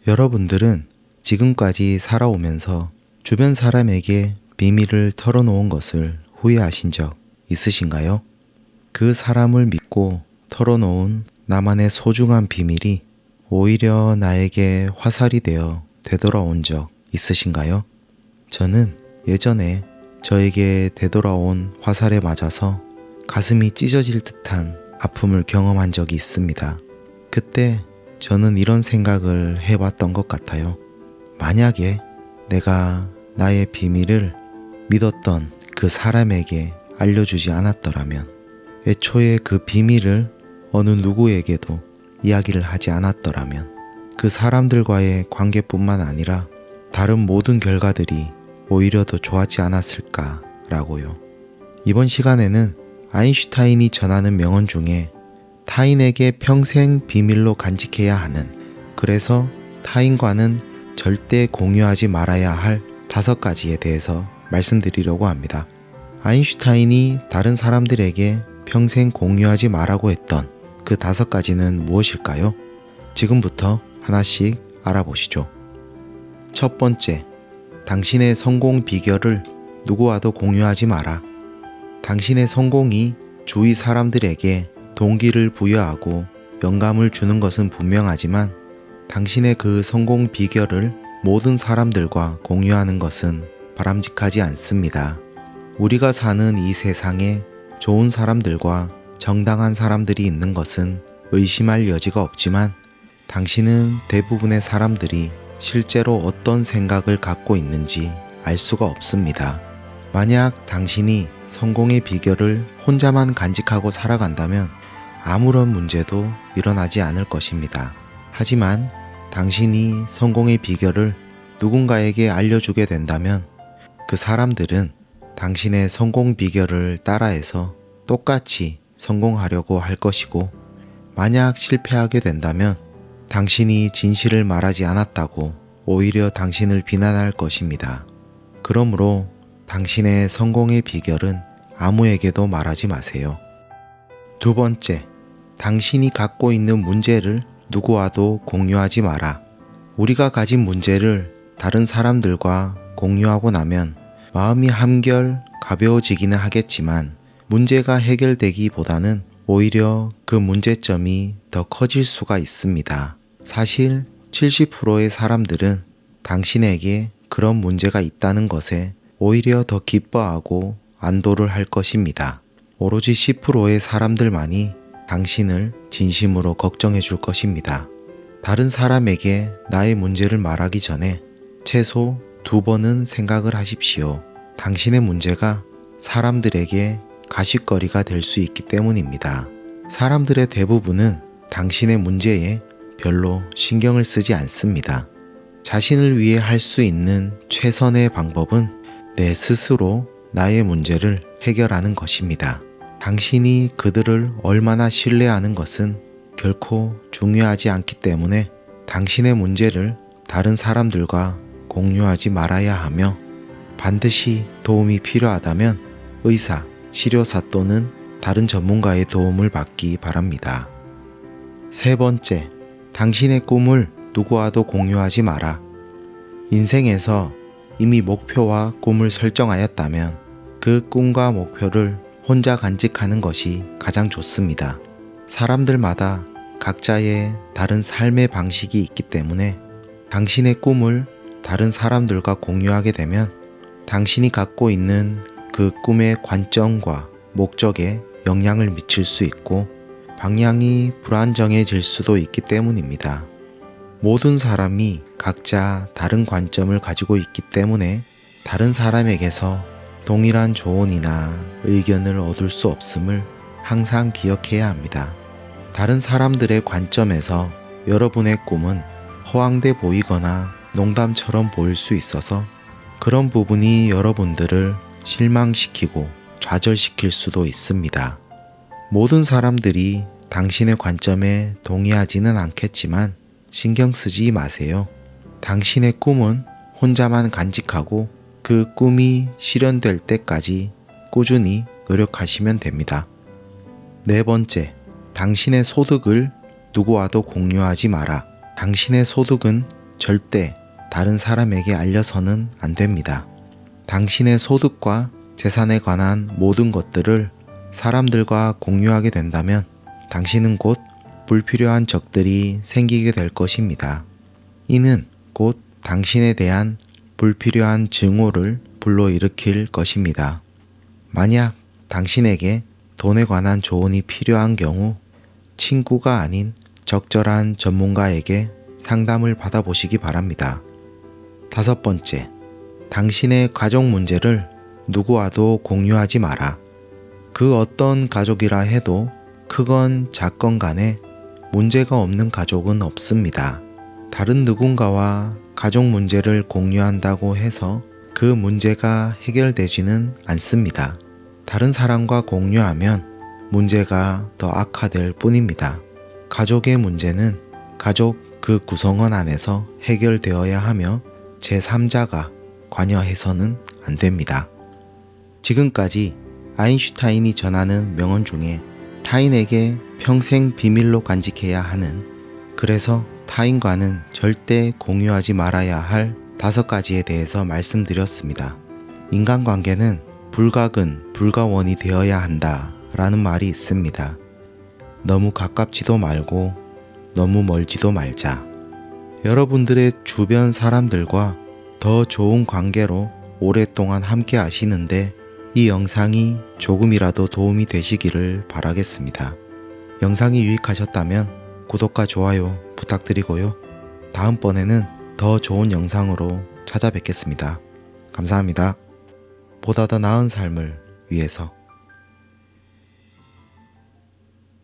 여러분들은 지금까지 살아오면서 주변 사람에게 비밀을 털어놓은 것을 후회하신 적 있으신가요? 그 사람을 믿고 털어놓은 나만의 소중한 비밀이 오히려 나에게 화살이 되어 되돌아온 적 있으신가요? 저는 예전에 저에게 되돌아온 화살에 맞아서 가슴이 찢어질 듯한 아픔을 경험한 적이 있습니다. 그때 저는 이런 생각을 해봤던 것 같아요. 만약에 내가 나의 비밀을 믿었던 그 사람에게 알려주지 않았더라면, 애초에 그 비밀을 어느 누구에게도 이야기를 하지 않았더라면 그 사람들과의 관계뿐만 아니라 다른 모든 결과들이 오히려 더 좋았지 않았을까라고요. 이번 시간에는 아인슈타인이 전하는 명언 중에 타인에게 평생 비밀로 간직해야 하는, 그래서 타인과는 절대 공유하지 말아야 할 5가지에 대해서 말씀드리려고 합니다. 아인슈타인이 다른 사람들에게 평생 공유하지 말라고 했던 그 5가지는 무엇일까요? 지금부터 하나씩 알아보시죠. 첫 번째, 당신의 성공 비결을 누구와도 공유하지 마라. 당신의 성공이 주위 사람들에게 동기를 부여하고 영감을 주는 것은 분명하지만 당신의 그 성공 비결을 모든 사람들과 공유하는 것은 바람직하지 않습니다. 우리가 사는 이 세상에 좋은 사람들과 정당한 사람들이 있는 것은 의심할 여지가 없지만 당신은 대부분의 사람들이 실제로 어떤 생각을 갖고 있는지 알 수가 없습니다. 만약 당신이 성공의 비결을 혼자만 간직하고 살아간다면 아무런 문제도 일어나지 않을 것입니다. 하지만 당신이 성공의 비결을 누군가에게 알려주게 된다면 그 사람들은 당신의 성공 비결을 따라해서 똑같이 성공하려고 할 것이고, 만약 실패하게 된다면 당신이 진실을 말하지 않았다고 오히려 당신을 비난할 것입니다. 그러므로 당신의 성공의 비결은 아무에게도 말하지 마세요. 두 번째, 당신이 갖고 있는 문제를 누구와도 공유하지 마라. 우리가 가진 문제를 다른 사람들과 공유하고 나면 마음이 한결 가벼워지기는 하겠지만 문제가 해결되기보다는 오히려 그 문제점이 더 커질 수가 있습니다. 사실 70%의 사람들은 당신에게 그런 문제가 있다는 것에 오히려 더 기뻐하고 안도를 할 것입니다. 오로지 10%의 사람들만이 당신을 진심으로 걱정해 줄 것입니다. 다른 사람에게 나의 문제를 말하기 전에 최소 2번은 생각을 하십시오. 당신의 문제가 사람들에게 가십거리가 될 수 있기 때문입니다. 사람들의 대부분은 당신의 문제에 별로 신경을 쓰지 않습니다. 자신을 위해 할 수 있는 최선의 방법은 내 스스로 나의 문제를 해결하는 것입니다. 당신이 그들을 얼마나 신뢰하는 것은 결코 중요하지 않기 때문에 당신의 문제를 다른 사람들과 공유하지 말아야 하며, 반드시 도움이 필요하다면 의사, 치료사 또는 다른 전문가의 도움을 받기 바랍니다. 세 번째, 당신의 꿈을 누구와도 공유하지 마라. 인생에서 이미 목표와 꿈을 설정하였다면 그 꿈과 목표를 혼자 간직하는 것이 가장 좋습니다. 사람들마다 각자의 다른 삶의 방식이 있기 때문에 당신의 꿈을 다른 사람들과 공유하게 되면 당신이 갖고 있는 그 꿈의 관점과 목적에 영향을 미칠 수 있고 방향이 불안정해질 수도 있기 때문입니다. 모든 사람이 각자 다른 관점을 가지고 있기 때문에 다른 사람에게서 동일한 조언이나 의견을 얻을 수 없음을 항상 기억해야 합니다. 다른 사람들의 관점에서 여러분의 꿈은 허황돼 보이거나 농담처럼 보일 수 있어서 그런 부분이 여러분들을 실망시키고 좌절시킬 수도 있습니다. 모든 사람들이 당신의 관점에 동의하지는 않겠지만 신경 쓰지 마세요. 당신의 꿈은 혼자만 간직하고 그 꿈이 실현될 때까지 꾸준히 노력하시면 됩니다. 네 번째, 당신의 소득을 누구와도 공유하지 마라. 당신의 소득은 절대 다른 사람에게 알려서는 안 됩니다. 당신의 소득과 재산에 관한 모든 것들을 사람들과 공유하게 된다면 당신은 곧 불필요한 적들이 생기게 될 것입니다. 이는 곧 당신에 대한 불필요한 증오를 불러일으킬 것입니다. 만약 당신에게 돈에 관한 조언이 필요한 경우 친구가 아닌 적절한 전문가에게 상담을 받아보시기 바랍니다. 5번째, 당신의 가족 문제를 누구와도 공유하지 마라. 그 어떤 가족이라 해도 크건 작건 간에 문제가 없는 가족은 없습니다. 다른 누군가와 가족 문제를 공유한다고 해서 그 문제가 해결되지는 않습니다. 다른 사람과 공유하면 문제가 더 악화될 뿐입니다. 가족의 문제는 가족 그 구성원 안에서 해결되어야 하며 제3자가 관여해서는 안 됩니다. 지금까지 아인슈타인이 전하는 명언 중에 타인에게 평생 비밀로 간직해야 하는, 그래서 타인과는 절대 공유하지 말아야 할 5가지에 대해서 말씀드렸습니다. 인간관계는 불가근, 불가원이 되어야 한다 라는 말이 있습니다. 너무 가깝지도 말고 너무 멀지도 말자. 여러분들의 주변 사람들과 더 좋은 관계로 오랫동안 함께 하시는데 이 영상이 조금이라도 도움이 되시기를 바라겠습니다. 영상이 유익하셨다면 구독과 좋아요 부탁드리고요. 다음번에는 더 좋은 영상으로 찾아뵙겠습니다. 감사합니다. 보다 더 나은 삶을 위해서.